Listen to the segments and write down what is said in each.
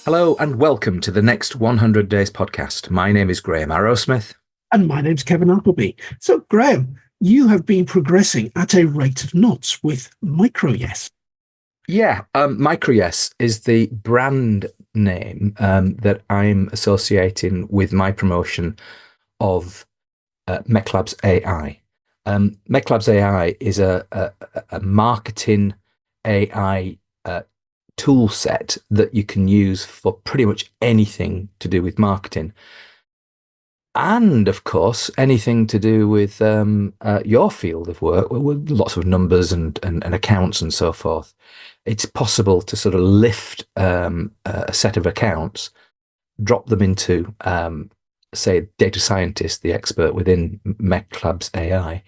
Hello and welcome to the Next 100 Days podcast. My name is Graham Arrowsmith. And my name's Kevin Appleby. So, Graham, you have been progressing at a rate of knots with MicroYES. Yeah, MicroYES is the brand name that I'm associating with my promotion of Meclabs AI. Meclabs AI is a marketing AI tool set that you can use for pretty much anything to do with marketing. And of course, anything to do with your field of work, with lots of numbers and accounts and so forth. It's possible to sort of lift a set of accounts, drop them into, say, data scientist, the expert within Meclabs AI,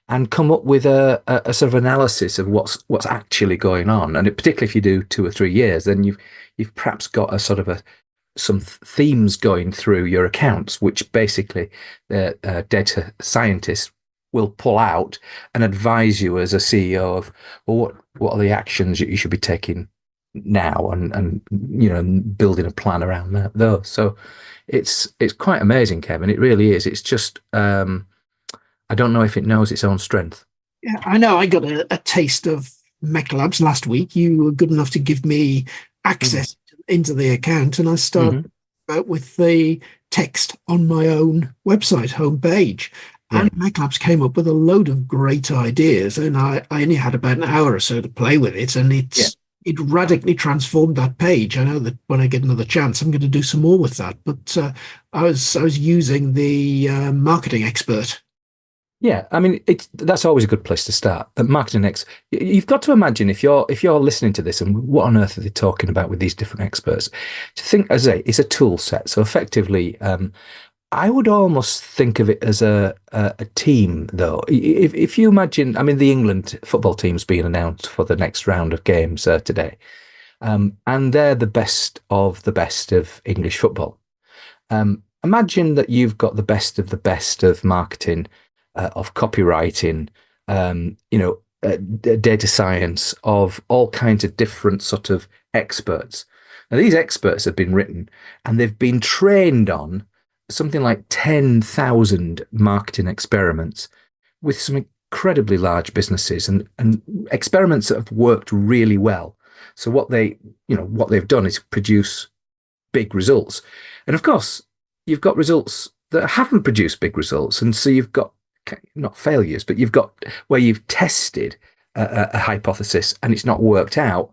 and come up with a sort of analysis of what's actually going on. And particularly if you do 2 or 3 years, then you've perhaps got a sort of some themes going through your accounts, which basically the data scientists will pull out and advise you as a CEO of, well, what are the actions you should be taking now, and building a plan around those. So it's quite amazing, Kevin. It really is. It's just I don't know if it knows its own strength. Yeah, I know. I got a taste of Meclabs last week. You were good enough to give me access into the account, and I started out with the text on my own website homepage. Yeah. And Meclabs came up with a load of great ideas, and I only had about an hour or so to play with it, and it radically transformed that page. I know that when I get another chance, I'm going to do some more with that. But I was using the marketing expert. Yeah, I mean, that's always a good place to start. The marketing you've got to imagine if you're listening to this, and what on earth are they talking about with these different experts? To think, as I say, it's a tool set. So effectively, I would almost think of it as a team, though. If you imagine, I mean, the England football team's being announced for the next round of games today, and they're the best of English football. Imagine that you've got the best of marketing, of copywriting, data science, of all kinds of different sort of experts. Now, these experts have been written and they've been trained on something like 10,000 marketing experiments with some incredibly large businesses, and experiments that have worked really well. So what they've done is produce big results. And of course, you've got results that haven't produced big results. And so you've got not failures, but you've got where you've tested a hypothesis and it's not worked out.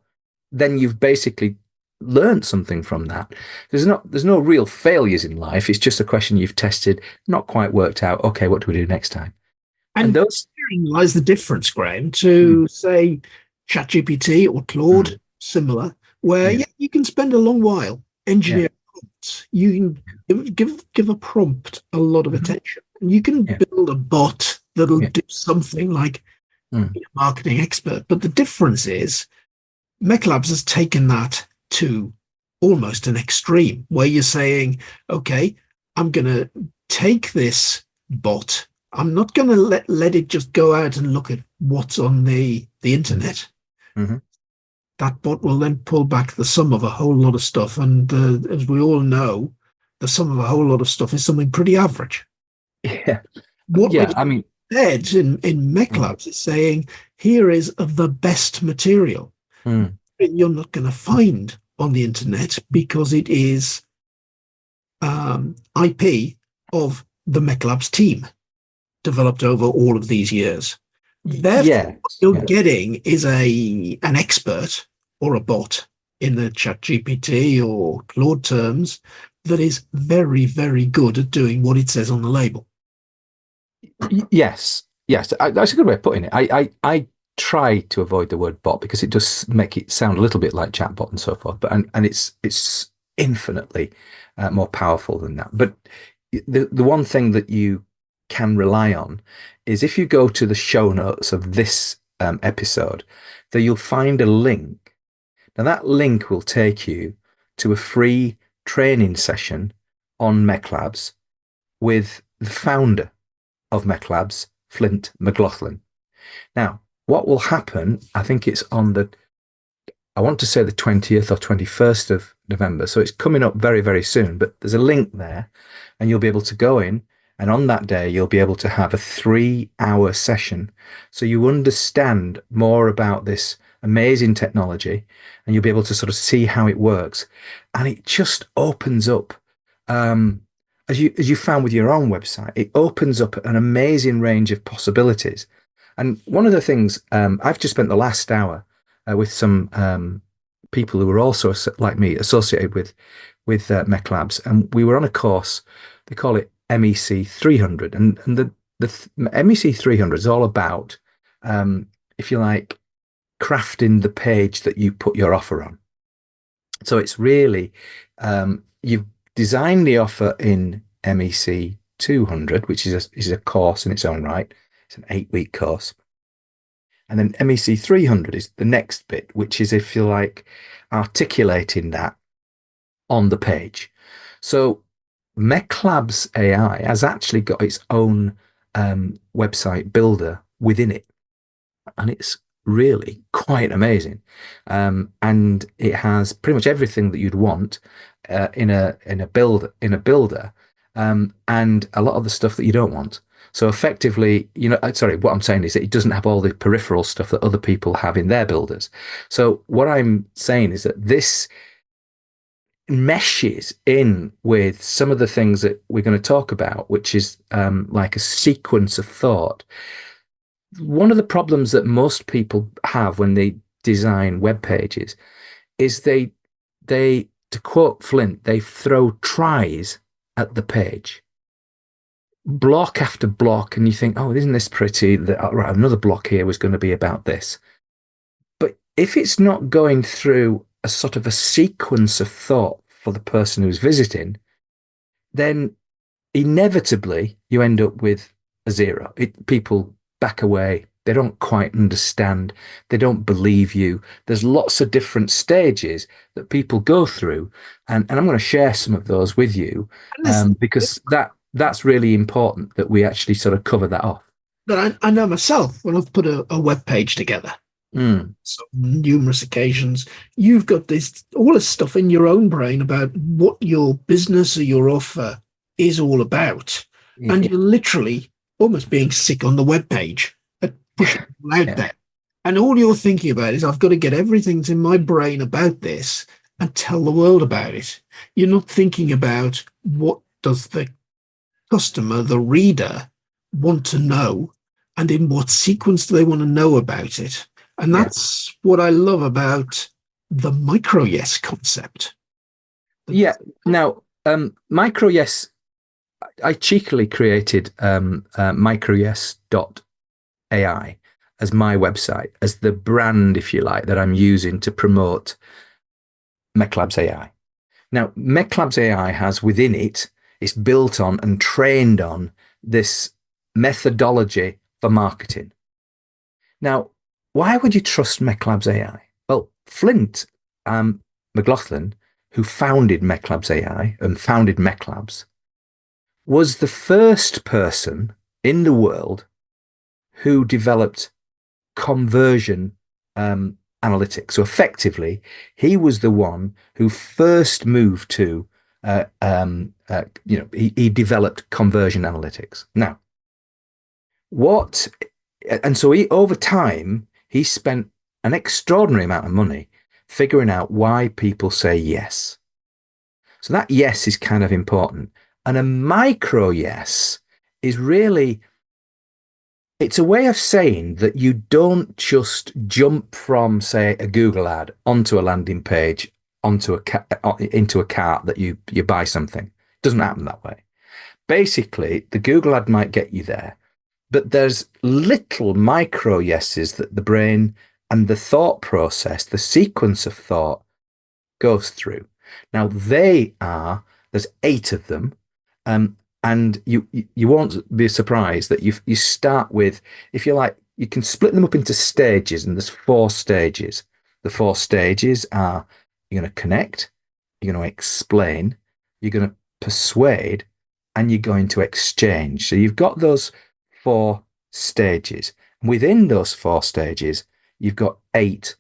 Then you've basically learned something from that. There's no real failures in life. It's just a question you've tested, not quite worked out. Okay, what do we do next time? And And those herein lies the difference, Graham, to say ChatGPT or Claude, similar, where yeah, you can spend a long while yeah, engineering prompts. You can give a prompt a lot of attention. And you can yeah, build a bot that'll yeah, do something like mm, be a marketing expert. But the difference is Meclabs has taken that to almost an extreme where you're saying, okay, I'm going to take this bot. I'm not going to let it just go out and look at what's on the internet. mhm. That bot will then pull back the sum of a whole lot of stuff. And as we all know, the sum of a whole lot of stuff is something pretty average. Yeah, What yeah. I Meclabs mean, said in mm, Meclabs is saying, here is the best material mm, you're not going to find on the internet because it is IP of the Meclabs team developed over all of these years. Therefore, yeah, what you're yeah. getting is an expert or a bot in the ChatGPT or Claude terms that is very, very good at doing what it says on the label. Yes, yes, that's a good way of putting it. I try to avoid the word bot because it does make it sound a little bit like chatbot and so forth, but and it's infinitely more powerful than that. But the one thing that you can rely on is if you go to the show notes of this episode, that you'll find a link. Now that link will take you to a free training session on Meclabs with the founder of Meclabs, Flint McLaughlin. Now, what will happen, I think it's on the I want to say the 20th or 21st of November. So it's coming up very, very soon. But there's a link there and you'll be able to go in. And on that day, you'll be able to have a 3 hour session. So you understand more about this amazing technology and you'll be able to sort of see how it works. And it just opens up, as you found with your own website, it opens up an amazing range of possibilities. And one of the things I've just spent the last hour with some people who were also like me associated with Meclabs, and we were on a course. They call it MEC 300, and the MEC 300 is all about, if you like, crafting the page that you put your offer on. So it's really you've designed the offer in MEC 200, which is a course in its own right. It's an 8-week course. And then MEC 300 is the next bit, which is, if you like, articulating that on the page. So Meclabs AI has actually got its own website builder within it. And it's really quite amazing. And it has pretty much everything that you'd want in a builder, and a lot of the stuff that you don't want. So effectively, sorry, what I'm saying is that it doesn't have all the peripheral stuff that other people have in their builders. So what I'm saying is that this meshes in with some of the things that we're going to talk about, which is like a sequence of thought. One of the problems that most people have when they design web pages is they, to quote Flint, they throw tries at the page, block after block, and you think, oh, isn't this pretty? Right, another block here was going to be about this. But if it's not going through a sort of a sequence of thought for the person who's visiting, then inevitably you end up with a zero. People back away. They don't quite understand. They don't believe you. There's lots of different stages that people go through. And I'm going to share some of those with you because that's really important that we actually sort of cover that off. But I know myself, when I've put a web page together, so numerous occasions, you've got all this stuff in your own brain about what your business or your offer is all about. Yeah. And you're literally almost being sick on the web page at pushing people out there. And all you're thinking about is, I've got to get everything that's in my brain about this and tell the world about it. You're not thinking about what does the customer, the reader, want to know, and in what sequence do they want to know about it. And that's what I love about the MicroYES concept. Yeah. Now, MicroYES, I cheekily created MicroYES.ai as my website, as the brand, if you like, that I'm using to promote Meclabs AI. Now, Meclabs AI has within it, it's built on and trained on this methodology for marketing. Now, why would you trust Meclabs AI? Well, Flint McLaughlin, who founded Meclabs AI and founded Meclabs, was the first person in the world who developed conversion analytics. So effectively, he was the one who first moved to, he developed conversion analytics. Now, over time, he spent an extraordinary amount of money figuring out why people say yes. So that yes is kind of important. And a micro yes is really, it's a way of saying that you don't just jump from, say, a Google ad onto a landing page, into a cart that you buy something. It doesn't happen that way. Basically, the Google ad might get you there, but there's little micro yeses that the brain and the thought process, the sequence of thought, goes through. Now, there's 8 of them. And you won't be surprised that you start with, if you like, you can split them up into stages, and there's 4 stages. The 4 stages are, you're going to connect, you're going to explain, you're going to persuade, and you're going to exchange. So you've got those 4 stages. Within those 4 stages, you've got 8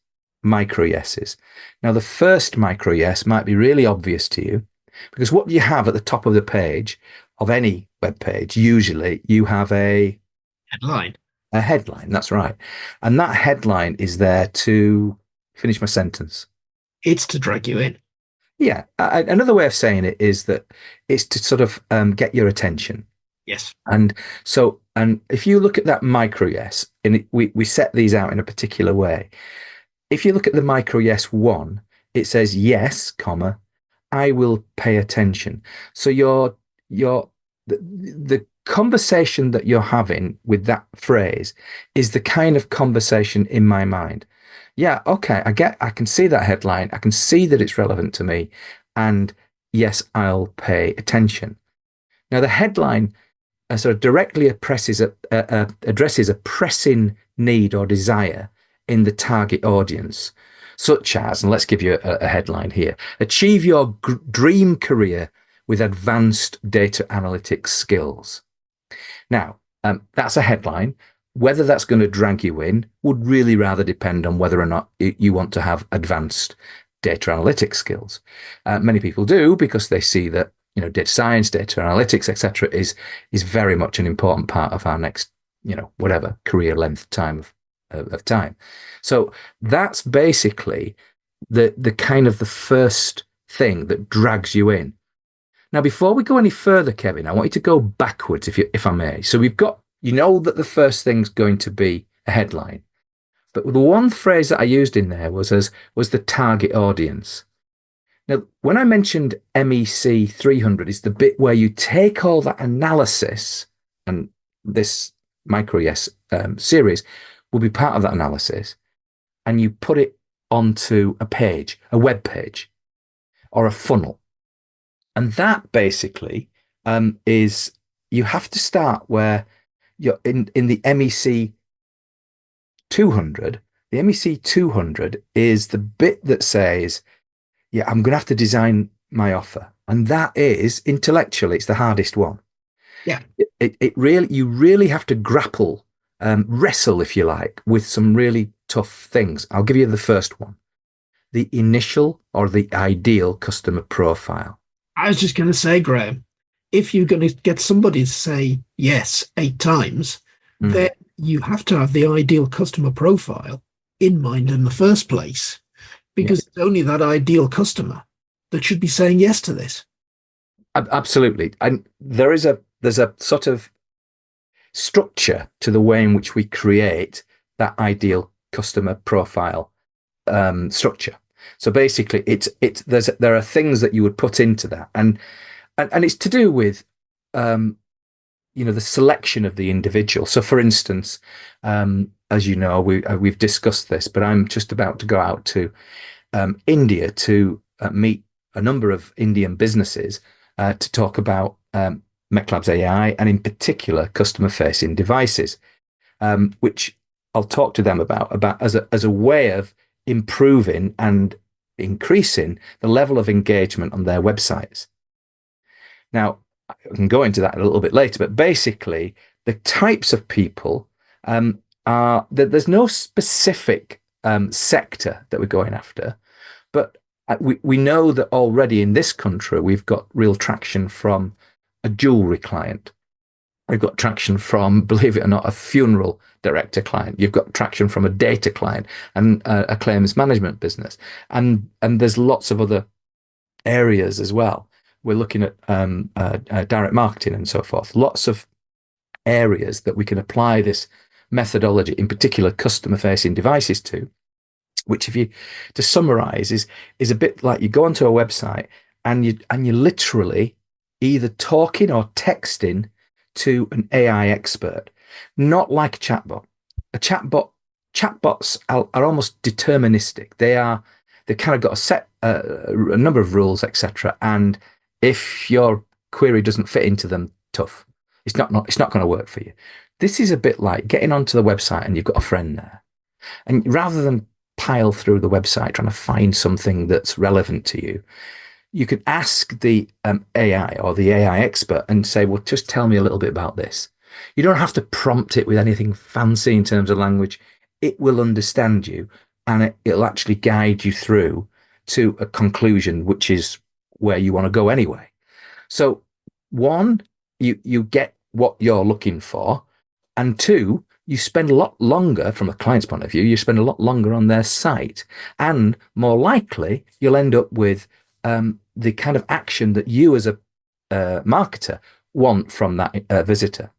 MicroYESs. Now, the first MicroYES might be really obvious to you because what you have at the top of the page of any web page, usually you have Headline. a headline. That's right. And that headline is there to finish my sentence. It's to drag you in. Yeah. Another way of saying it is that it's to sort of get your attention. Yes. And so, and if you look at that MicroYES, and we set these out in a particular way. If you look at the MicroYES one, it says yes, comma, I will pay attention. So your the conversation that you're having with that phrase is the kind of conversation in my mind. Yeah, okay, I can see that headline. I can see that it's relevant to me. And yes, I'll pay attention. Now, the headline sort of directly addresses a pressing need or desire in the target audience, such as, and let's give you a headline here, achieve your dream career with advanced data analytics skills. Now, that's a headline. Whether that's going to drag you in would really rather depend on whether or not you want to have advanced data analytics skills. Many people do because they see that data science, data analytics, etc., is very much an important part of our next whatever career length time of time. So that's basically the kind of the first thing that drags you in. Now, before we go any further, Kevin, I want you to go backwards, if I may. So we've got, that the first thing's going to be a headline. But the one phrase that I used in there was the target audience. Now, when I mentioned MEC 300 is the bit where you take all that analysis, and this MicroYES series will be part of that analysis, and you put it onto a page, a web page, or a funnel. And that basically is, you have to start where you're in the MEC 200. The MEC 200 is the bit that says, yeah, I'm going to have to design my offer. And that is intellectually, it's the hardest one. Yeah. You really have to grapple, wrestle, if you like, with some really tough things. I'll give you the first one, the initial or the ideal customer profile. I was just going to say, Graham, if you're going to get somebody to say yes 8 times, then you have to have the ideal customer profile in mind in the first place, because it's only that ideal customer that should be saying yes to this. Absolutely. And there's a sort of structure to the way in which we create that ideal customer profile structure. So basically, there are things that you would put into that, and it's to do with the selection of the individual. So, for instance, as you know, we've discussed this, but I'm just about to go out to India to meet a number of Indian businesses to talk about Meclabs AI, and in particular customer-facing devices, which I'll talk to them about as a way of improving and increasing the level of engagement on their websites. Now, I can go into that a little bit later, but basically, the types of people are that there's no specific sector that we're going after, but we know that already in this country we've got real traction from a jewelry client. We've got traction from, believe it or not, a funeral director client. You've got traction from a data client and a claims management business. And there's lots of other areas as well. We're looking at direct marketing and so forth. Lots of areas that we can apply this methodology, in particular customer-facing devices to, which, to summarize, is a bit like you go onto a website and you literally either talking or texting to an AI expert, not like a chatbot. Chatbots are almost deterministic. They've kind of got a set a number of rules, etc. And if your query doesn't fit into them, tough. It's not going to work for you. This is a bit like getting onto the website and you've got a friend there, and rather than pile through the website trying to find something that's relevant to you, you could ask the AI or the AI expert and say, well, just tell me a little bit about this. You don't have to prompt it with anything fancy in terms of language. It will understand you and it'll actually guide you through to a conclusion, which is where you want to go anyway. So one, you get what you're looking for, and two, you spend a lot longer from a client's point of view. You spend a lot longer on their site, and more likely you'll end up with the kind of action that you as a marketer want from that visitor.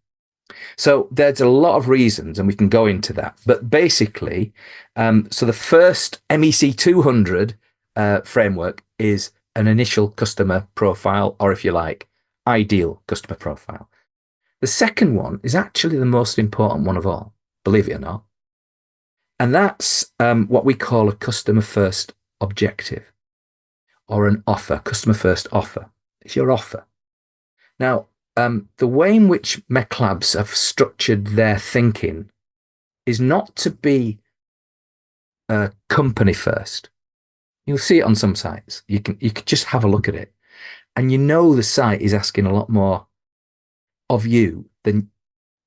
So there's a lot of reasons, and we can go into that. But basically, so the first MEC 200 framework is an initial customer profile, or if you like, ideal customer profile. The second one is actually the most important one of all, believe it or not. And that's what we call a customer first objective, or an offer, customer first offer. It's your offer. Now, the way in which Meclabs have structured their thinking is not to be company first. You'll see it on some sites. You can just have a look at it, and you know the site is asking a lot more of you than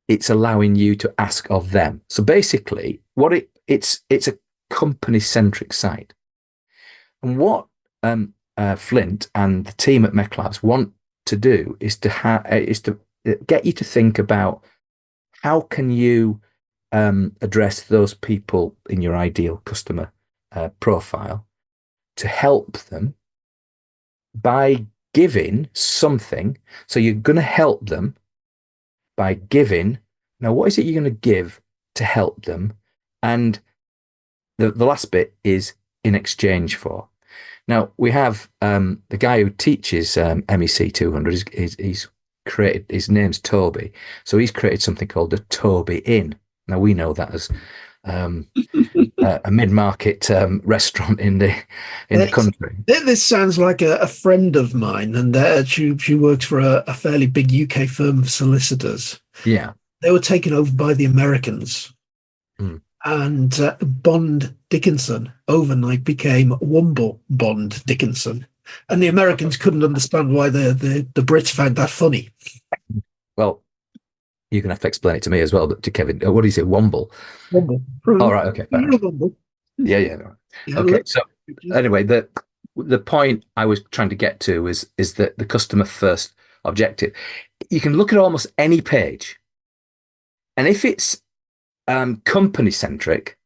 it's allowing you to ask of them. So basically, what it's a company centric site, and what Flint and the team at Meclabs want to do is to get you to think about how can you address those people in your ideal customer profile to help them by giving something. So you're going to help them by giving. Now, what is it you're going to give to help them? And the last bit is in exchange for. Now, we have the guy who teaches MEC 200, he's created, his name's Toby. So he's created something called the Toby Inn. Now, we know that as a mid-market restaurant in the country. This sounds like a friend of mine, and she works for a fairly big UK firm of solicitors. Yeah. They were taken over by the Americans. Mm. And Bond Dickinson overnight became Wumble Bond Dickinson. And the Americans couldn't understand why the Brits found that funny. Well, you're going to have to explain it to me as well, but to Kevin, what do you say, Wumble? Wumble. All right, okay. Wumble. Yeah. Okay, so anyway, the point I was trying to get to is that the customer first objective. You can look at almost any page, and if it's company centric,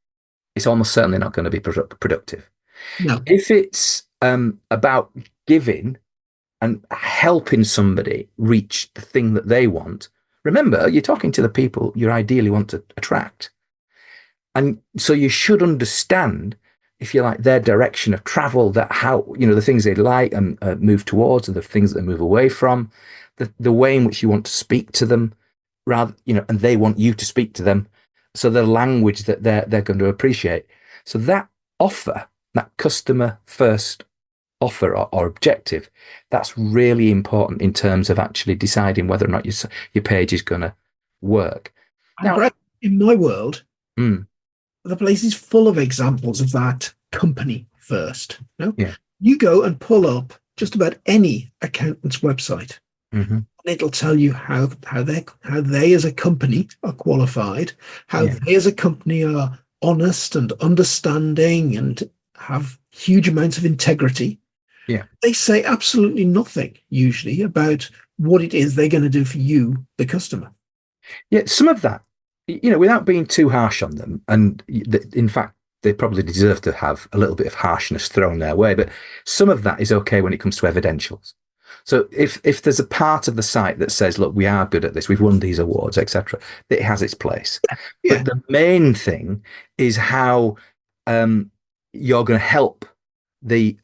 it's almost certainly not going to be productive. No. If it's about giving and helping somebody reach the thing that they want, remember, you're talking to the people you ideally want to attract. And so you should understand, if you like, their direction of travel, that how, the things they like and move towards, and the things that they move away from, the way in which you want to speak to them, rather, and they want you to speak to them. So the language that they're going to appreciate. So that offer, that customer first offer or objective, that's really important in terms of actually deciding whether or not your page is going to work. Now, in my world, the place is full of examples of that company first. Yeah. You go and pull up just about any accountant's website. Mm-hmm. And it'll tell you how they as a company are qualified, how they as a company are honest and understanding and have huge amounts of integrity. Yeah. They say absolutely nothing usually about what it is they're going to do for you, the customer. Yeah, some of that, without being too harsh on them, and in fact, they probably deserve to have a little bit of harshness thrown their way, but some of that is okay when it comes to evidentials. So if there's a part of the site that says, look, we are good at this, we've won these awards, etc., it has its place. Yeah. But the main thing is how you're going to help the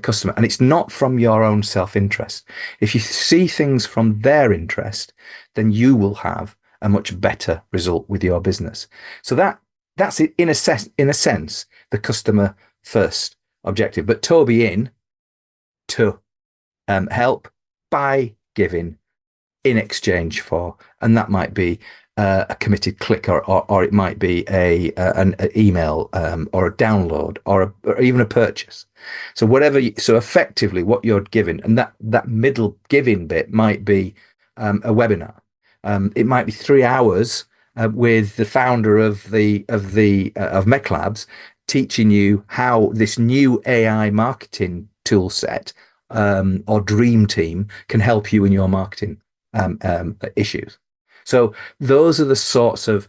customer, and it's not from your own self-interest. If you see things from their interest, then you will have a much better result with your business. So that's it, in a sense, the customer first objective. But Toby in to help by giving in exchange for, and that might be a committed click, or it might be an email or a download or even a purchase. So so effectively what you're giving, and that middle giving bit might be a webinar. It might be 3 hours with the founder of Meclabs teaching you how this new AI marketing tool set or dream team can help you in your marketing issues. So those are the sorts of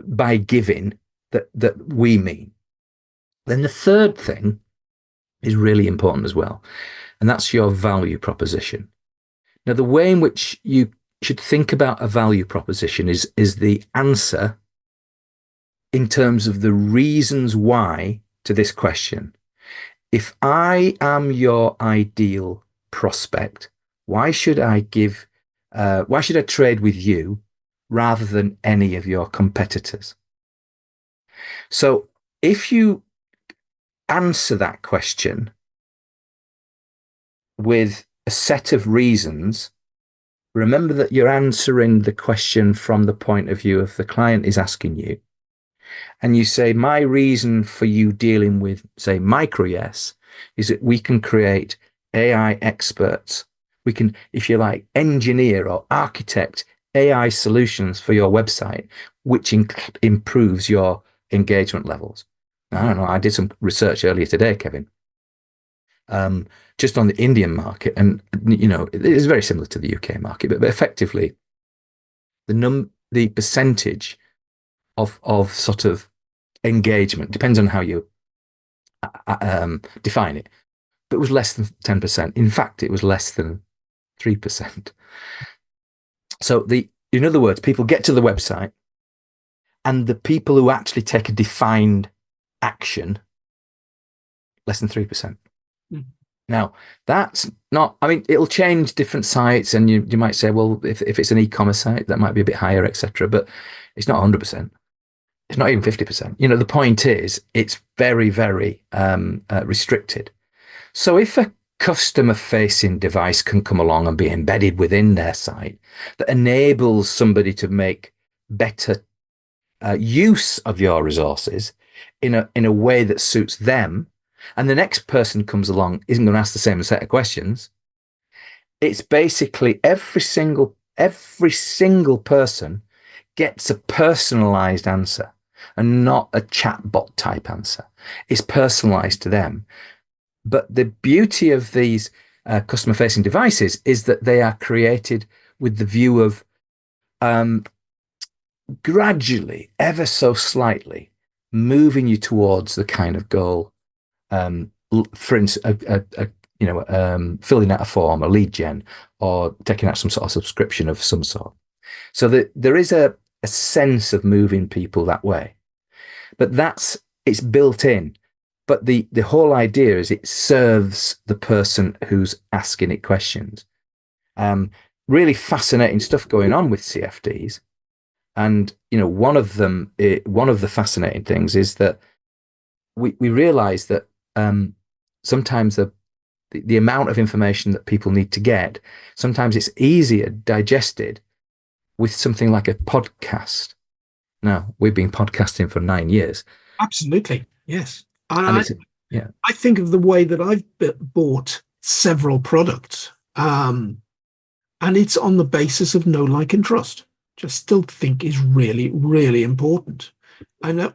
by giving that we mean. Then the third thing is really important as well, and that's your value proposition. Now, the way in which you should think about a value proposition is the answer in terms of the reasons why to this question. If I am your ideal prospect, why should I why should I trade with you rather than any of your competitors? So if you answer that question with a set of reasons, remember that you're answering the question from the point of view of the client is asking you. And you say, my reason for you dealing with, say, MicroYES is that we can create AI experts. We can, if you like, engineer or architect AI solutions for your website, which improves your engagement levels. I don't know. I did some research earlier today, Kevin, just on the Indian market. And, it is very similar to the UK market, but effectively, the percentage of sort of engagement depends on how you define it, but it was less than 10%. In fact, it was less than 3%. So in other words, people get to the website, and the people who actually take a defined action, less than 3%. Mm. Now, that's not, I mean, it'll change different sites, and you might say, well, if it's an e-commerce site, that might be a bit higher, etc. But it's not 100%. It's not even 50%. The point is, it's very, very restricted. So if a customer-facing device can come along and be embedded within their site that enables somebody to make better use of your resources in a way that suits them, and the next person comes along isn't going to ask the same set of questions, it's basically every single person gets a personalized answer and not a chatbot type answer. It's personalized to them. But the beauty of these customer-facing devices is that they are created with the view of gradually, ever so slightly, moving you towards the kind of goal. For instance, filling out a form, a lead gen, or taking out some sort of subscription of some sort. So that there is a sense of moving people that way, but it's built in. But the whole idea is it serves the person who's asking it questions. Really fascinating stuff going on with CFDs. And, one of the fascinating things is that we realize that sometimes the amount of information that people need to get, sometimes it's easier digested with something like a podcast. Now, we've been podcasting for 9 years. Absolutely, yes. And I think of the way that I've bought several products, and it's on the basis of know, like, and trust, which I still think is really, really important. I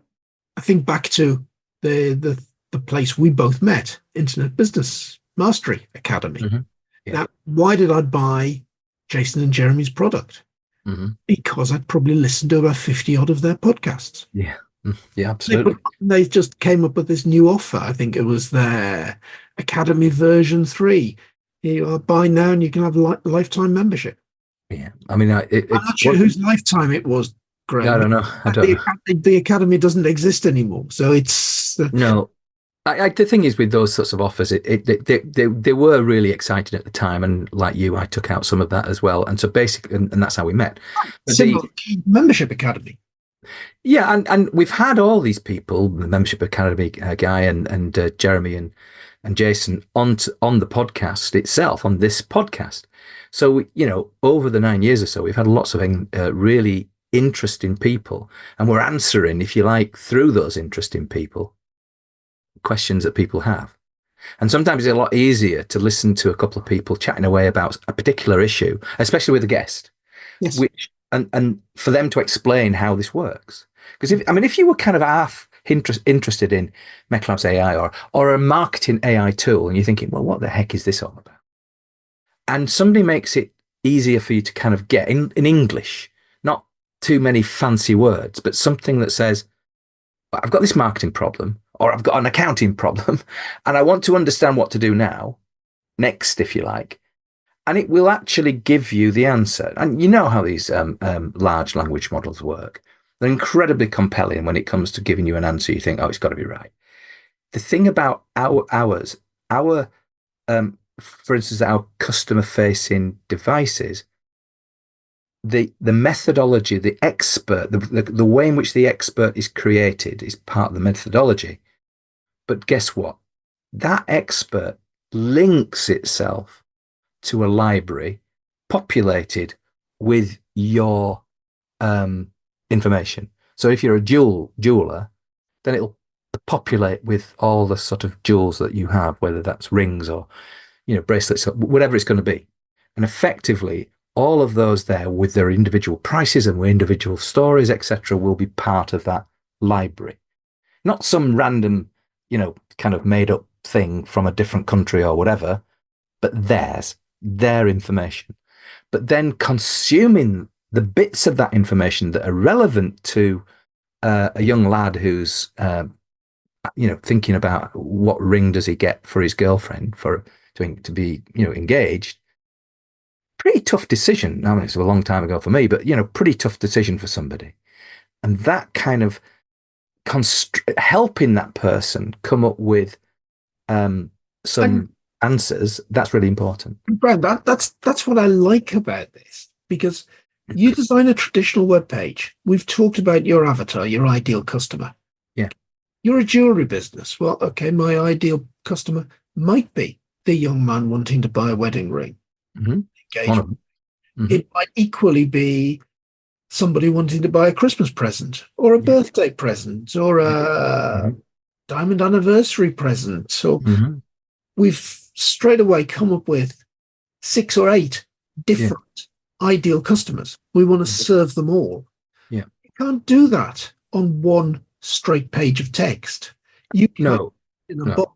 think back to the place we both met, Internet Business Mastery Academy. Mm-hmm. Yeah. Now, why did I buy Jason and Jeremy's product? Mm-hmm. Because I'd probably listened to about 50 odd of their podcasts. Yeah. Yeah, absolutely. They just came up with this new offer. I think it was their Academy version 3. You buy now and you can have a lifetime membership. Yeah. I mean, I'm not sure whose lifetime it was, Greg. I don't know. The Academy doesn't exist anymore. So it's... No. The thing is with those sorts of offers, they were really exciting at the time, and like you, I took out some of that as well. And so basically, and that's how we met. Similar membership academy. Yeah, and we've had all these people, the membership academy guy and Jeremy and Jason on the podcast itself, on this podcast. So over the 9 years or so, we've had lots of really interesting people, and we're answering, if you like, through those interesting people, questions that people have. And sometimes it's a lot easier to listen to a couple of people chatting away about a particular issue, especially with a guest, yes, and for them to explain how this works. Because if you were kind of half interested in MecLabs AI or a marketing AI tool, and you're thinking, well, what the heck is this all about? And somebody makes it easier for you to kind of get in English, not too many fancy words, but something that says, I've got this marketing problem, or I've got an accounting problem, and I want to understand what to do now, next, if you like. And it will actually give you the answer. And you know how these large language models work. They're incredibly compelling when it comes to giving you an answer. You think, oh, it's got to be right. The thing about for instance, our customer-facing devices, the methodology, the expert, the way in which the expert is created is part of the methodology. But guess what? That expert links itself to a library populated with your information. So if you're a jeweler, then it'll populate with all the sort of jewels that you have, whether that's rings or, bracelets, or whatever it's going to be. And effectively, all of those there with their individual prices and with individual stories, etc., will be part of that library. Not some random, kind of made up thing from a different country or whatever, but their information. But then consuming the bits of that information that are relevant to a young lad who's, thinking about what ring does he get for his girlfriend to be, engaged. Pretty tough decision. I mean, it's a long time ago for me, but, pretty tough decision for somebody. And that kind of helping that person come up with some answers, that's really important. Brian, that's what I like about this, because you design a traditional web page. We've talked about your avatar, your ideal customer. Yeah. You're a jewelry business. Well, okay, my ideal customer might be the young man wanting to buy a wedding ring. Mm-hmm. Engagement. Mm-hmm. It might equally be somebody wanting to buy a Christmas present or a birthday present or a diamond anniversary present. So we've straight away come up with 6 or 8 different ideal customers. We want to serve them all. Yeah. You can't do that on one straight page of text. You can in a bot,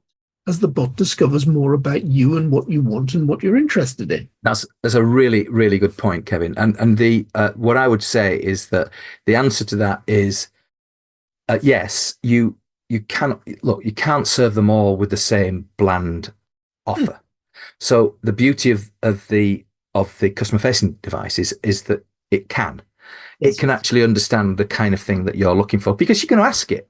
as the bot discovers more about you and what you want and what you're interested in. That's a really, really good point, Kevin. And the what I would say is that the answer to that is yes, you can't serve them all with the same bland offer. So the beauty of the customer facing device is that it can actually understand the kind of thing that you're looking for, because you're going to ask it.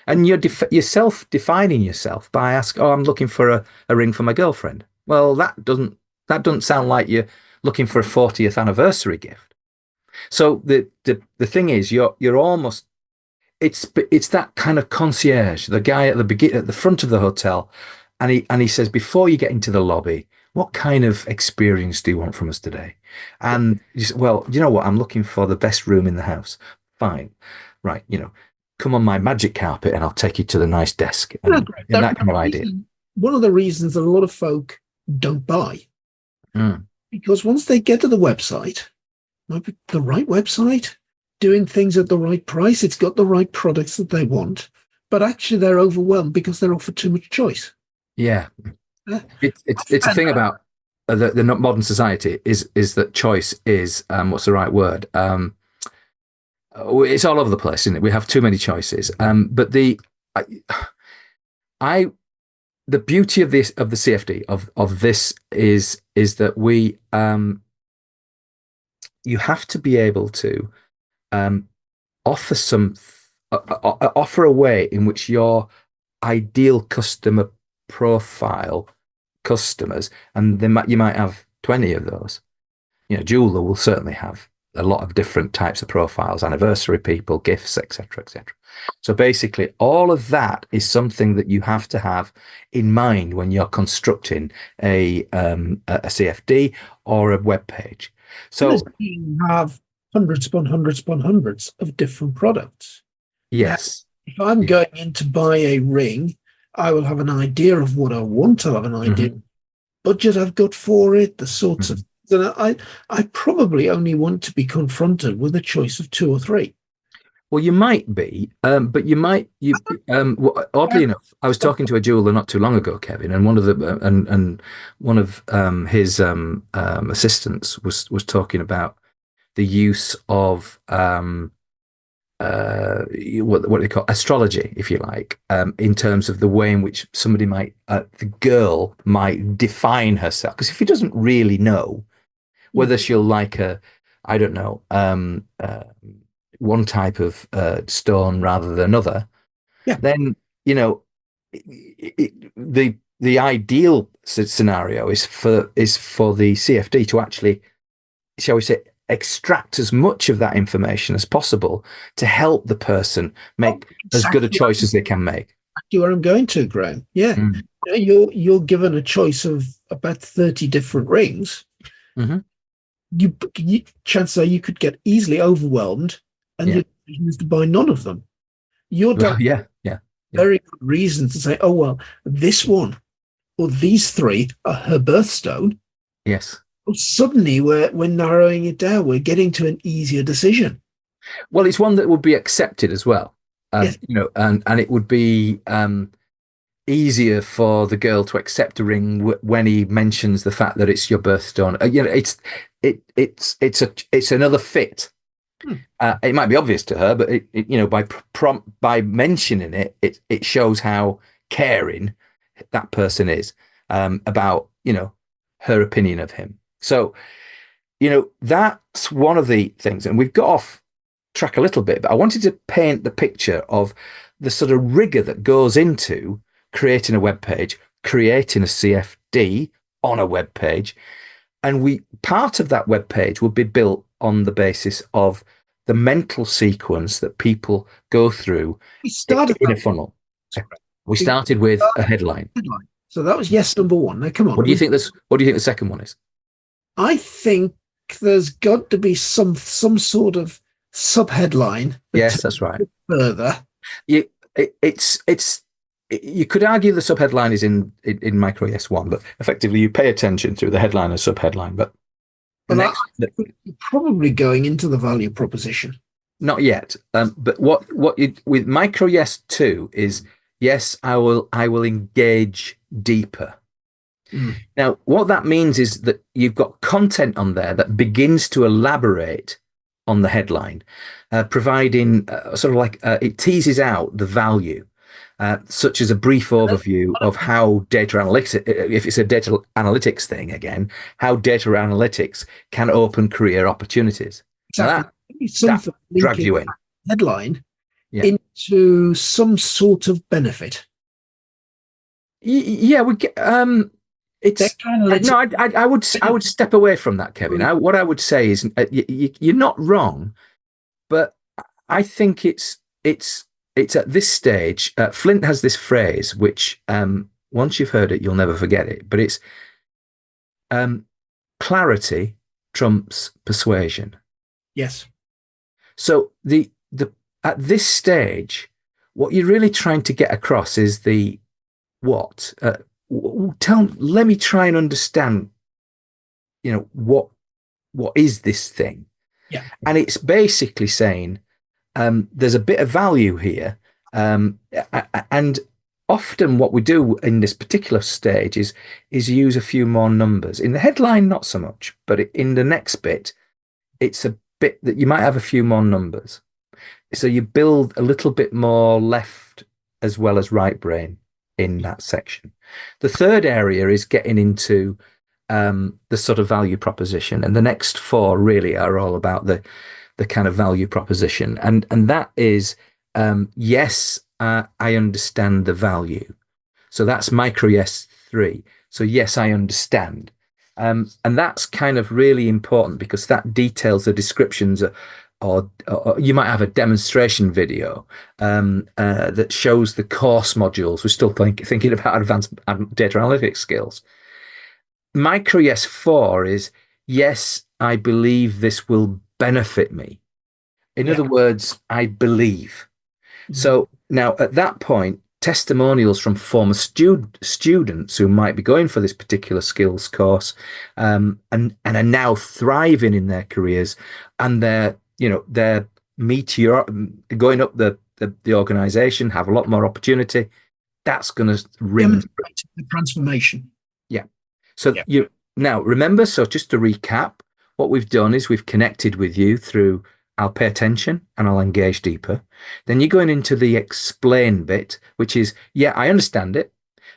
And you're self-defining yourself by asking, I'm looking for a ring for my girlfriend. Well, that doesn't sound like you're looking for a 40th anniversary gift. So the thing is, you're almost, it's that kind of concierge, the guy at the front of the hotel, and he says, before you get into the lobby, what kind of experience do you want from us today? And you say, well, you know what? I'm looking for the best room in the house. Fine, right? Come on my magic carpet and I'll take you to the nice desk. And that kind of idea. One of the reasons that a lot of folk don't buy, because once they get to the website, might be the right website, doing things at the right price, it's got the right products that they want, but actually they're overwhelmed because they're offered too much choice. Yeah. It's a thing about the modern society is that choice is, what's the right word? It's all over the place, isn't it? We have too many choices. But the beauty of the CFD of this is that we you have to be able to offer a way in which your ideal customer profile customers, and you might have 20 of those. Jeweler will certainly have a lot of different types of profiles, anniversary people, gifts, etc., etc. So basically, all of that is something that you have to have in mind when you're constructing a CFD or a web page. So you have hundreds upon hundreds upon hundreds of different products. Yes. Now, if I'm going in to buy a ring, I will have an idea of what I want. I'll have an idea of budget I've got for it, the sorts of then I probably only want to be confronted with a choice of two or three. Well, you might be, but oddly enough, I was talking to a jeweler not too long ago, Kevin, and one of his assistants was talking about the use of what they call astrology, if you like, in terms of the way in which the girl might define herself. Because if he doesn't really know Hmm. whether she'll like I don't know, one type of stone rather than another, Yeah, then you know the ideal scenario is for the CFD to actually, shall we say, extract as much of that information as possible to help the person oh, make as good a exactly, choice as they can make. exactly where I'm going to, Graham. Yeah, Mm. you're given a choice of about 30 different rings. Hmm. Chances are you could get easily overwhelmed, and Yeah. your decision is to buy none of them. You're Well, done yeah, yeah, yeah. very good reason to say, oh well, this one or these three are her birthstone. Yes. Well, suddenly we're narrowing it down. We're getting to an easier decision. Well, it's one that would be accepted as well. Yes, And it would be easier for the girl to accept a ring when he mentions the fact that it's your birthstone. It's another fit. hmm, It might be obvious to her, but by mentioning it, it shows how caring that person is about her opinion of him. So that's one of the things, and we've got off track a little bit, but I wanted to paint the picture of the sort of rigor that goes into creating a web page, creating a CFD on a web page, and we part of that web page would be built on the basis of the mental sequence that people go through we started in that. a funnel. We We started with a started headline. with headline. So that was yes, number one. Now come on. What do you think the second one is? I think there's got to be some sort of subheadline that Yes, takes that's right. it further. You, you could argue the subheadline is in MicroYES 1, but effectively you pay attention to the headline and subheadline. But the But next, think you're probably going into the value proposition. not yet. But what you with MicroYES 2 is, yes, I will engage deeper. Mm. Now, what that means is that you've got content on there that begins to elaborate on the headline, providing sort of like it teases out the value, such as a brief overview of how data analytics, if it's a data analytics thing again, how data analytics can open career opportunities. Now Exactly. that Maybe that something drags linking you in. headline Yeah. into some sort of benefit. Yeah, we get it's Data analytics. no, I would step away from that, Kevin. What I would say is you're not wrong, but I think it's at this stage. Flint has this phrase which once you've heard it, you'll never forget it. But it's um, clarity trumps persuasion. Yes. So the at this stage, what you're really trying to get across is the what. Let me try and understand. What is this thing? Yeah. And it's basically saying there's a bit of value here, and often what we do in this particular stage is use a few more numbers in the headline, not so much, but in the next bit, it's a bit that you might have a few more numbers. So you build a little bit more left as well as right brain in that section. The third area is getting into the sort of value proposition, and the next four really are all about the kind of value proposition, and that is yes, I understand the value. So that's MicroYES 3. So yes, I understand. And that's kind of really important because that details the descriptions or you might have a demonstration video that shows the course modules. We're still thinking about advanced data analytics skills. MicroYES 4 is, yes, I believe this will benefit me. In Yeah. other words, I believe. Mm. So now at that point, testimonials from former students who might be going for this particular skills course, and are now thriving in their careers, and they're meteor going up the organization, have a lot more opportunity. That's going to ring. Demonstrate the transformation. Yeah. So Yeah. you now remember, so just to recap, what we've done is we've connected with you through I'll pay attention and I'll engage deeper. Then you're going into the explain bit, which is, yeah, I understand it.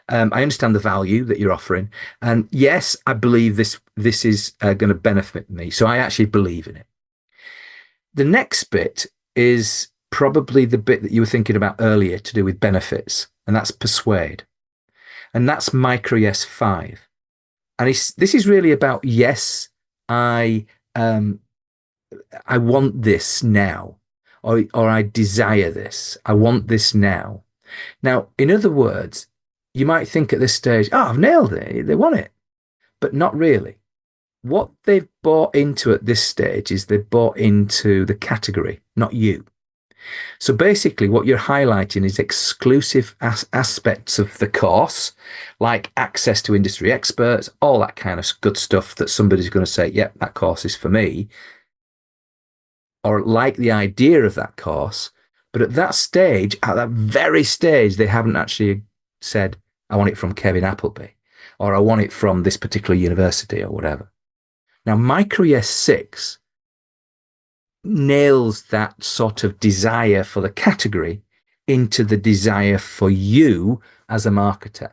I understand the value that you're offering. And yes, I believe this is going to benefit me. So I actually believe in it. The next bit is probably the bit that you were thinking about earlier to do with benefits, and that's persuade. And that's MicroYES 5. And this is really about, yes, um, I want this now, or I desire this. I want this now. Now, in other words, you might think at this stage, oh, I've nailed it. They want it, but not really. What they've bought into at this stage is they've bought into the category, not you. So basically, what you're highlighting is exclusive aspects of the course, like access to industry experts, all that kind of good stuff that somebody's going to say, yep, that course is for me, or like the idea of that course. But at that stage, at that very stage, they haven't actually said, I want it from Kevin Appleby, or I want it from this particular university or whatever. Now, MicroYES 6 nails that sort of desire for the category into the desire for you as a marketer.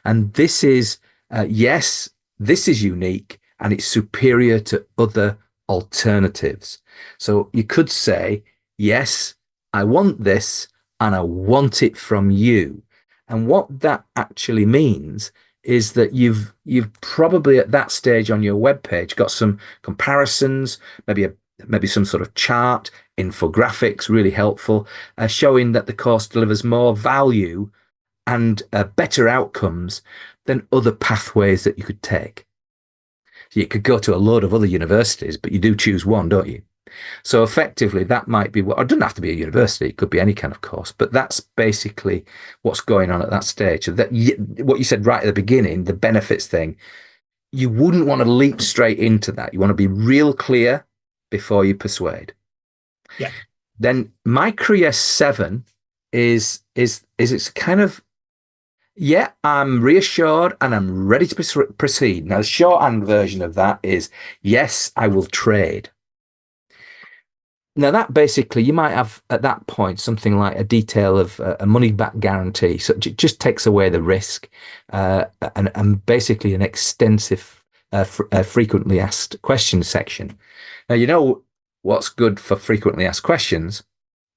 And this is, yes, this is unique and it's superior to other alternatives. So you could say, yes, I want this and I want it from you. And what that actually means is that you've probably at that stage on your web page got some comparisons, maybe some sort of chart, infographics, really helpful, showing that the course delivers more value and better outcomes than other pathways that you could take. You could go to a load of other universities, but you do choose one, don't you? So effectively, that might be what, it doesn't have to be a university, it could be any kind of course, but that's basically what's going on at that stage. So that what you said right at the beginning, the benefits thing, you wouldn't want to leap straight into that. You want to be real clear before you persuade. Yeah. Then MicroYES 7 is it's kind of, yeah, I'm reassured and I'm ready to proceed. Now, the shorthand version of that is, yes, I will trade. Now, that basically, you might have at that point something like a detail of a money back guarantee. So it just takes away the risk, and basically an extensive, frequently asked questions section. Now, you know what's good for frequently asked questions?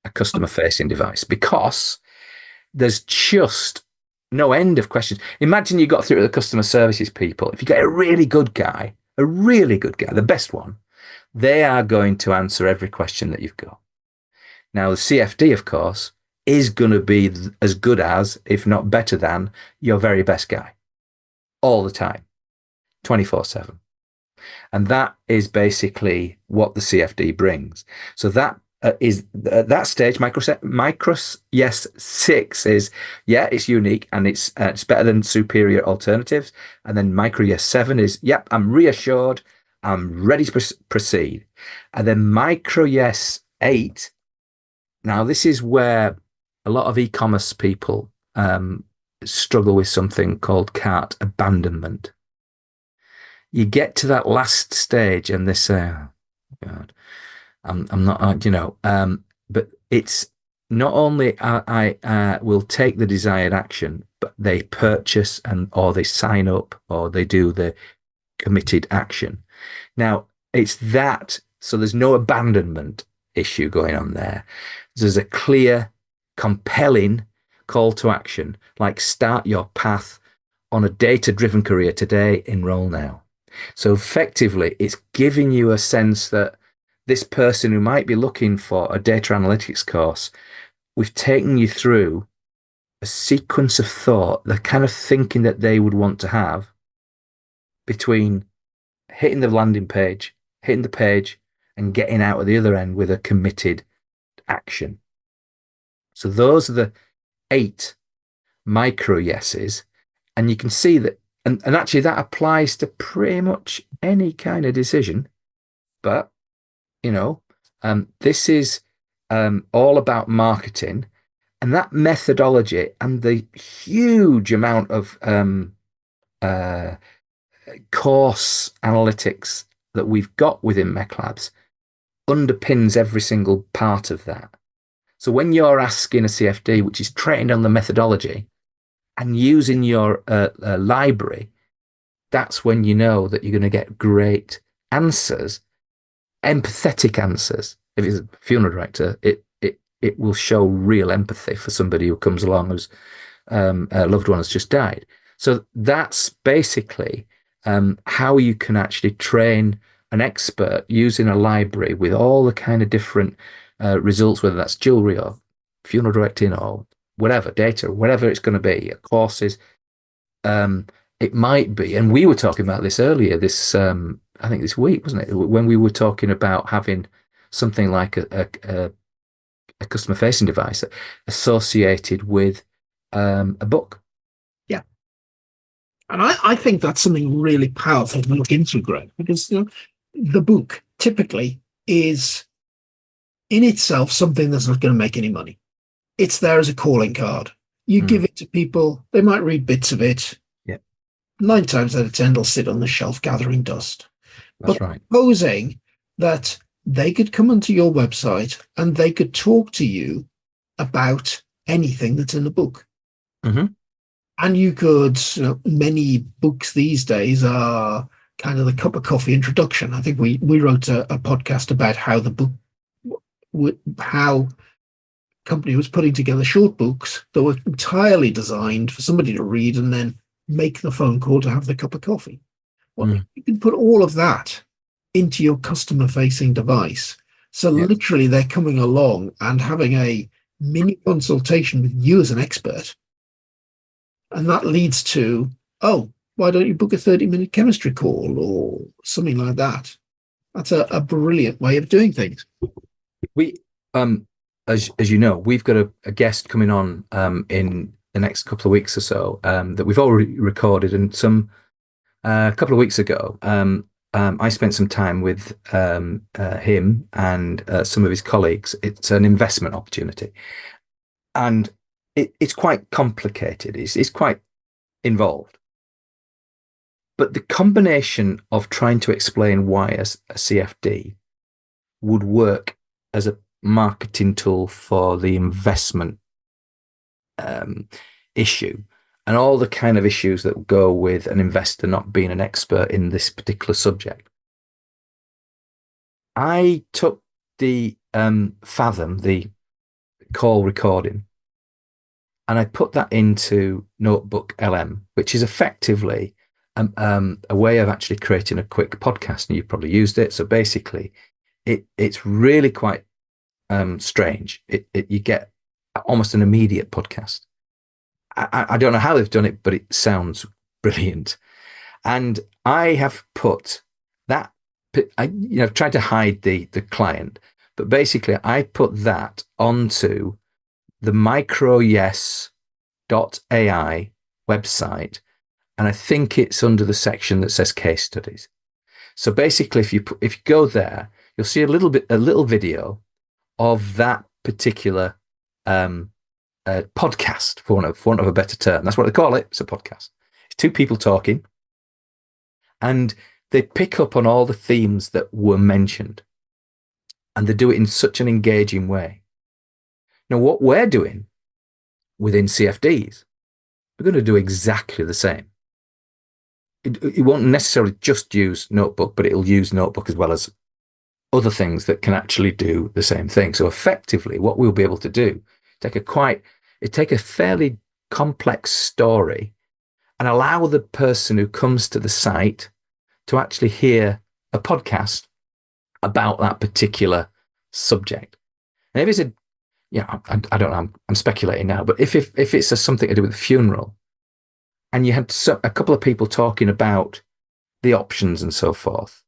A customer facing device, because there's just no end of questions. Imagine you got through to the customer services people. If you get a really good guy, the best one, they are going to answer every question that you've got. Now, the CFD, of course, is going to be as good as, if not better than, your very best guy all the time, 24/7. And that is basically what the CFD brings. So that is at that stage, MicroYES 6 is, yeah, it's unique and it's better than superior alternatives. And then MicroYES 7 is, yep, I'm reassured, I'm ready to proceed. And then MicroYES 8, now this is where a lot of e-commerce people struggle with something called cart abandonment. You get to that last stage and they say, oh, God, I'm not, but it's not only I will take the desired action, but they purchase or they sign up or they do the committed action. Now, it's that, so there's no abandonment issue going on there. There's a clear, compelling call to action, like start your path on a data-driven career today, enroll now. So effectively, it's giving you a sense that this person who might be looking for a data analytics course, we've taken you through a sequence of thought, the kind of thinking that they would want to have between hitting the landing page, hitting the page, and getting out at the other end with a committed action. So those are the 8 MicroYESs, and you can see that, and actually that applies to pretty much any kind of decision. But you know, this is all about marketing, and that methodology and the huge amount of uh, course analytics that we've got within Meclabs underpins every single part of that. So when you're asking a CFD, which is trained on the methodology and using your library, that's when you know that you're going to get great answers, empathetic answers. If it's a funeral director, it will show real empathy for somebody who comes along whose a loved one has just died. So that's basically how you can actually train an expert using a library with all the kind of different results, whether that's jewelry or funeral directing or whatever, data, whatever it's going to be, courses. Um, it might be, and we were talking about this earlier, I think this week, wasn't it? When we were talking about having something like a customer facing device associated with a book. Yeah. And I think that's something really powerful to look into, Greg, because the book typically is in itself something that's not going to make any money. It's there as a calling card. You give it to people, they might read bits of it. Yeah. 9 times out of 10, they'll sit on the shelf gathering dust. That's But right. supposing that they could come onto your website and they could talk to you about anything that's in the book. Mm-hmm. And you could, many books these days are kind of the cup of coffee introduction. I think we wrote a podcast about how the book, how company was putting together short books that were entirely designed for somebody to read and then make the phone call to have the cup of coffee. Well, you can put all of that into your customer facing device. So literally they're coming along and having a mini consultation with you as an expert. And that leads to, oh, why don't you book a 30-minute chemistry call or something like that? That's a brilliant way of doing things. We, as you know, we've got a guest coming on in the next couple of weeks or so that we've already recorded, and a couple of weeks ago, I spent some time with him and some of his colleagues. It's an investment opportunity, and it's quite complicated. It's quite involved. But the combination of trying to explain why a CFD would work as a marketing tool for the investment issue and all the kind of issues that go with an investor not being an expert in this particular subject. I took the Fathom, the call recording, and I put that into Notebook LM, which is effectively a way of actually creating a quick podcast. And you've probably used it. So basically, it's really quite strange. You get almost an immediate podcast. I don't know how they've done it, but it sounds brilliant. And I have put that, tried to hide the client, but basically I put that onto the MicroYES.ai website, and I think it's under the section that says case studies. So basically, if you go there, you'll see a little video of that particular podcast, for want of a better term. That's what they call it. It's a podcast. It's two people talking, and they pick up on all the themes that were mentioned, and they do it in such an engaging way. Now, what we're doing within CFDs, we're going to do exactly the same. It won't necessarily just use Notebook, but it'll use Notebook as well as other things that can actually do the same thing. So effectively, what we'll be able to do, take a fairly complex story and allow the person who comes to the site to actually hear a podcast about that particular subject. And if it's I don't know, I'm speculating now, but if it's something to do with a funeral, and you had a couple of people talking about the options and so forth,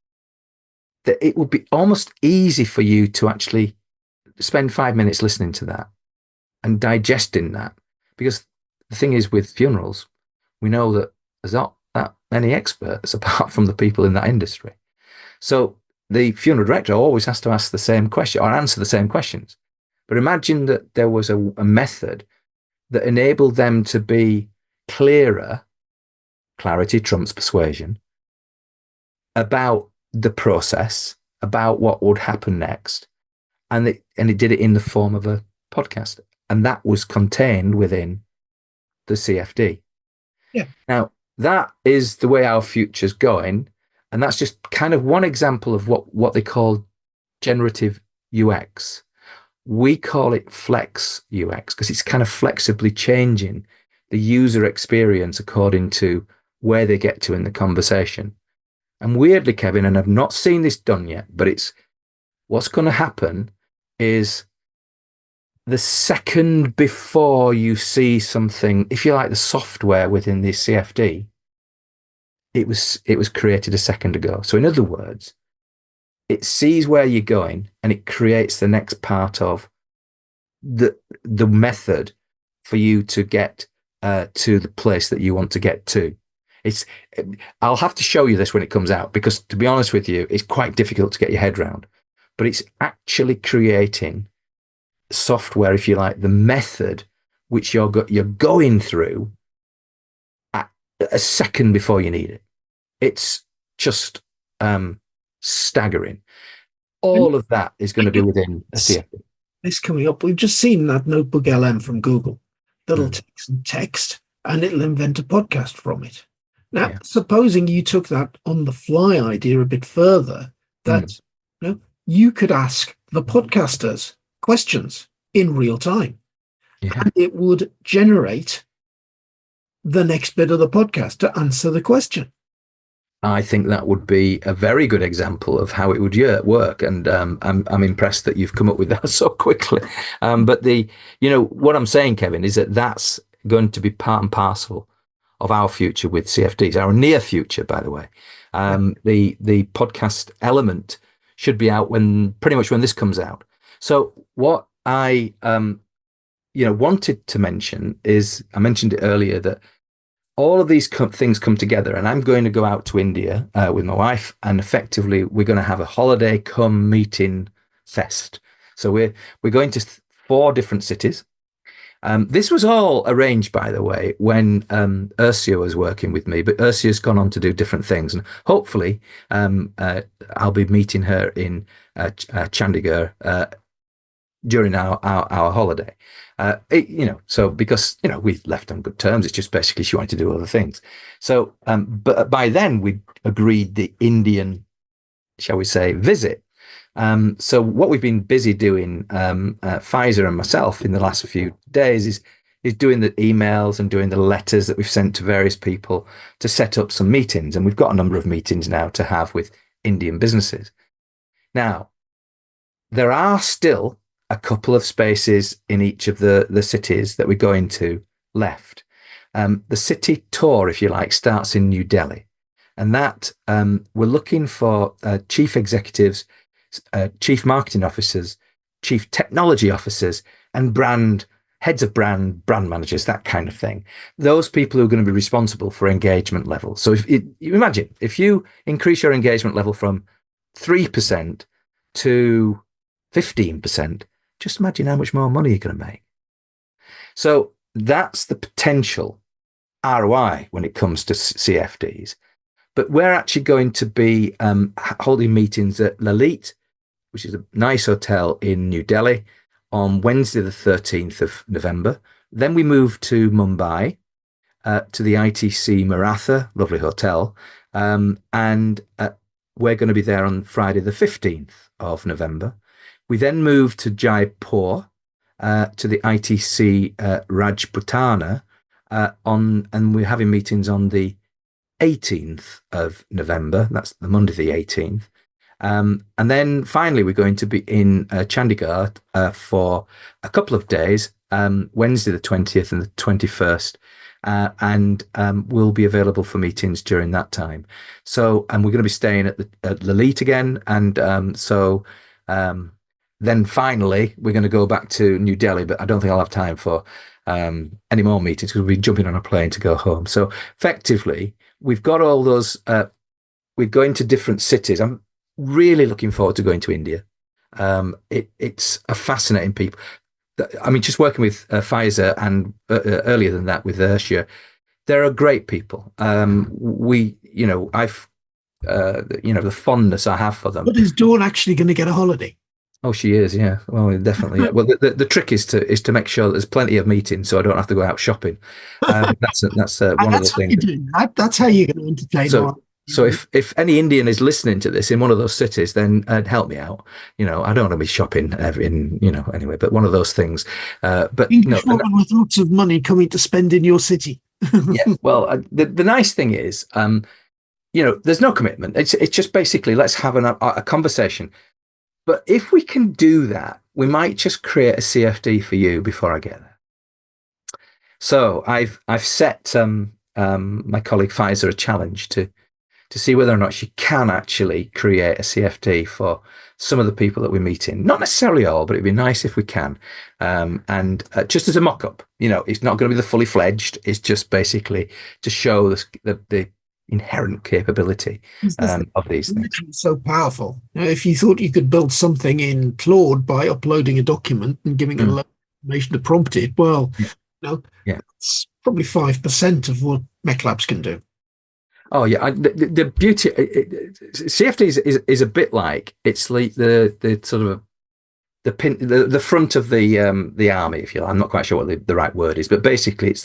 that it would be almost easy for you to actually spend 5 minutes listening to that and digesting that, because the thing is with funerals, we know that there's not that many experts apart from the people in that industry. So the funeral director always has to ask the same question or answer the same questions. But imagine that there was a method that enabled them to be clearer, clarity trumps persuasion, about the process, about what would happen next. And it did it in the form of a podcast. And that was contained within the CFD. Yeah. Now, that is the way our future's going. And that's just kind of one example of what they call generative UX. We call it flex UX because it's kind of flexibly changing the user experience according to where they get to in the conversation. And weirdly, Kevin, and I've not seen this done yet, but it's what's going to happen is the second before you see something, if you like, the software within the CFD, it was created a second ago. So in other words, it sees where you're going and it creates the next part of the method for you to get to the place that you want to get to. It's I'll have to show you this when it comes out because to be honest with you, it's quite difficult to get your head around. But it's actually creating software, if you like, the method which you're going through at a second before you need it. It's just staggering. And All of that is going to be within a CFD. this coming up, we've just seen that Notebook LM from Google that'll Mm. take some text and it'll invent a podcast from it. Now, Yeah. supposing you took that on the fly idea a bit further, that Mm. you could ask the podcasters questions in real time, Yeah. and it would generate the next bit of the podcast to answer the question. I think that would be a very good example of how it would work, and I'm impressed that you've come up with that so quickly. But what I'm saying, Kevin, is that that's going to be part and parcel of our future with CFDs, our near future, by the way. The podcast element should be out pretty much when this comes out. So what I wanted to mention is I mentioned it earlier that all of these things come together, and I'm going to go out to India with my wife, and effectively we're going to have a holiday come meeting fest. So we're going to 4 different cities. This was all arranged, by the way, when Ursula was working with me, but Ursula's gone on to do different things, and hopefully I'll be meeting her in Chandigarh during our holiday. So because we've left on good terms, it's just basically she wanted to do other things. So, but by then we agreed the Indian, shall we say, visit. So what we've been busy doing, Pfizer and myself, in the last few days is doing the emails and doing the letters that we've sent to various people to set up some meetings, and we've got a number of meetings now to have with Indian businesses. Now, there are still a couple of spaces in each of the cities that we're going to left. The city tour, if you like, starts in New Delhi. And that we're looking for chief executives, chief marketing officers, chief technology officers, and heads of brand managers, that kind of thing. Those people who are going to be responsible for engagement level. So if you imagine, if you increase your engagement level from 3% to 15%, just imagine how much more money you're going to make. So that's the potential ROI when it comes to CFDs. But we're actually going to be holding meetings at Lalit, which is a nice hotel in New Delhi, on Wednesday, the 13th of November. Then we move to Mumbai, to the ITC Maratha, lovely hotel. And we're going to be there on Friday, the 15th of November. We then move to Jaipur, to the ITC Rajputana, and we're having meetings on the 18th of November. That's the Monday, the 18th. And then finally, we're going to be in Chandigarh for a couple of days, Wednesday, the 20th and the 21st. And we'll be available for meetings during that time. So, and we're going to be staying at Lalit again. And then finally, we're going to go back to New Delhi, but I don't think I'll have time for any more meetings because we'll be jumping on a plane to go home. So effectively, we've got all those. We're going to different cities. I'm really looking forward to going to India. It's a fascinating people. I mean, just working with Pfizer and earlier than that with Ursula, there are great people. The fondness I have for them. But is Dawn actually going to get a holiday? Oh, she is, yeah. Well, definitely. Yeah. Well, the trick is to make sure that there's plenty of meetings, so I don't have to go out shopping. That's And one of the that's how you things. do that. That's how you're going to entertain So, her. so if any Indian is listening to this in one of those cities, then help me out. I don't want to be shopping anyway, but one of those things. But no, English woman with lots of money coming to spend in your city. yeah. Well, the nice thing is, there's no commitment. It's just basically let's have a conversation. But if we can do that, we might just create a CFD for you before I get there. So I've set my colleague Pfizer a challenge to see whether or not she can actually create a CFD for some of the people that we're meeting. Not necessarily all, but it'd be nice if we can. And just as a mock-up, it's not going to be the fully fledged. It's just basically to show the inherent capability of these things. It's so powerful. If you thought you could build something in Claude by uploading a document and giving it a lot of information to prompt it, well, Yeah. Yeah. it's probably 5% of what Meclabs can do. Oh yeah, the beauty CFD is a bit like it's like the sort of the front of the army, if you like. I'm not quite sure what the right word is, but basically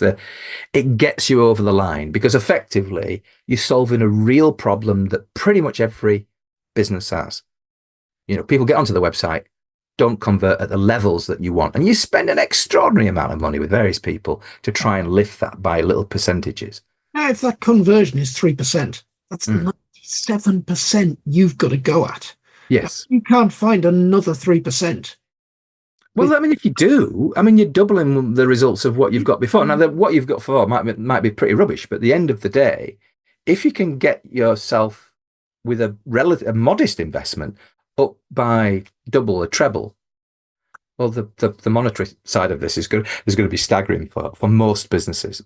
it gets you over the line because effectively you're solving a real problem that pretty much every business has. People get onto the website, don't convert at the levels that you want, and you spend an extraordinary amount of money with various people to try and lift that by little percentages. Now, if that conversion is 3%, that's 97% you've got to go at. Yes. You can't find another 3%. Well, I mean, if you do, I mean, you're doubling the results of what you've got before. Now, what you've got before might be pretty rubbish, but at the end of the day, if you can get yourself with a modest investment up by double or treble, well, the monetary side of this is going to be staggering for most businesses.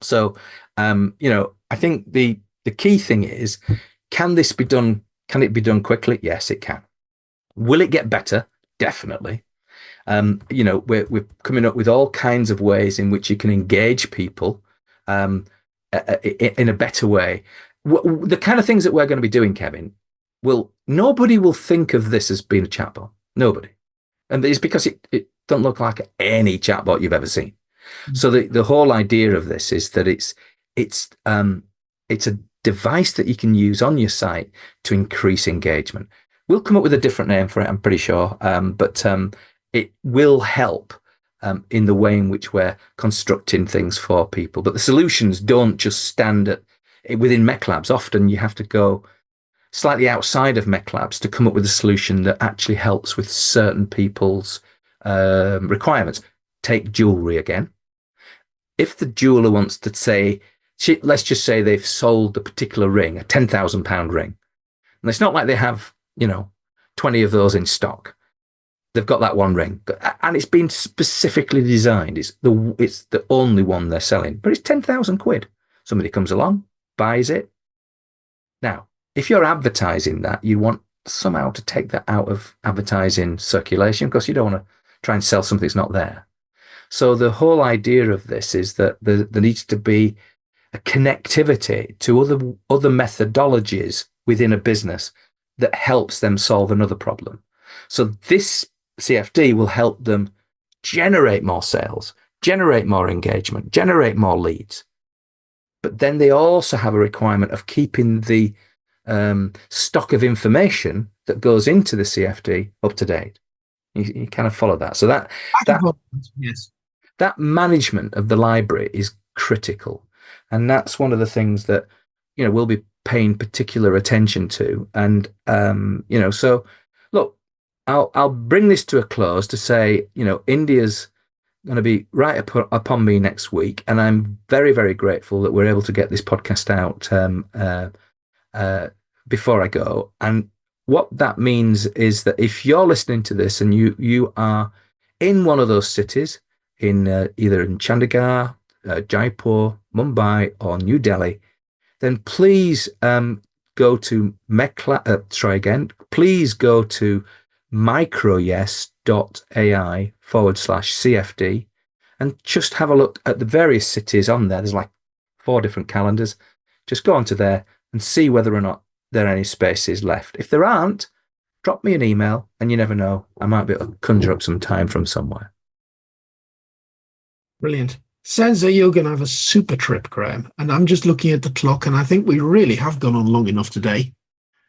So, I think the key thing is, can this be done? Can it be done quickly? Yes, it can. Will it get better? Definitely. We're coming up with all kinds of ways in which you can engage people in a better way. The kind of things that we're going to be doing, Kevin, nobody will think of this as being a chatbot. Nobody. And it's because it don't look like any chatbot you've ever seen. So the whole idea of this is that it's a device that you can use on your site to increase engagement. We'll come up with a different name for it, I'm pretty sure, but it will help in the way in which we're constructing things for people. But the solutions don't just stand within Meclabs. Often you have to go slightly outside of Meclabs to come up with a solution that actually helps with certain people's requirements. Take jewelry again. If the jeweler wants to say, let's just say they've sold a particular ring, a £10,000 ring, and it's not like they have, 20 of those in stock. They've got that one ring, and it's been specifically designed. It's the only one they're selling, but it's 10,000 quid. Somebody comes along, buys it. Now, if you're advertising that, you want somehow to take that out of advertising circulation because you don't want to try and sell something that's not there. So the whole idea of this is that there needs to be a connectivity to other methodologies within a business that helps them solve another problem. So this CFD will help them generate more sales, generate more engagement, generate more leads. But then they also have a requirement of keeping the stock of information that goes into the CFD up to date. You kind of follow that. So yes. That management of the library is critical. And that's one of the things that, we'll be paying particular attention to. And, so look, I'll bring this to a close to say, India's going to be right upon me next week. And I'm very, very grateful that we're able to get this podcast out before I go. And what that means is that if you're listening to this and you are in one of those cities, either in Chandigarh, Jaipur, Mumbai, or New Delhi, then please go to Please go to microyes.ai/CFD and just have a look at the various cities on there. There's like 4 different calendars. Just go onto there and see whether or not there are any spaces left. If there aren't, drop me an email, and you never know, I might be able to conjure up some time from somewhere. Brilliant. Sounds like you're going to have a super trip, Graham. And I'm just looking at the clock, and I think we really have gone on long enough today.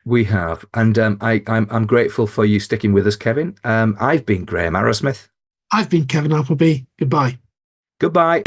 We have, and I'm grateful for you sticking with us, Kevin. I've been Graham Arrowsmith. I've been Kevin Appleby. Goodbye. Goodbye.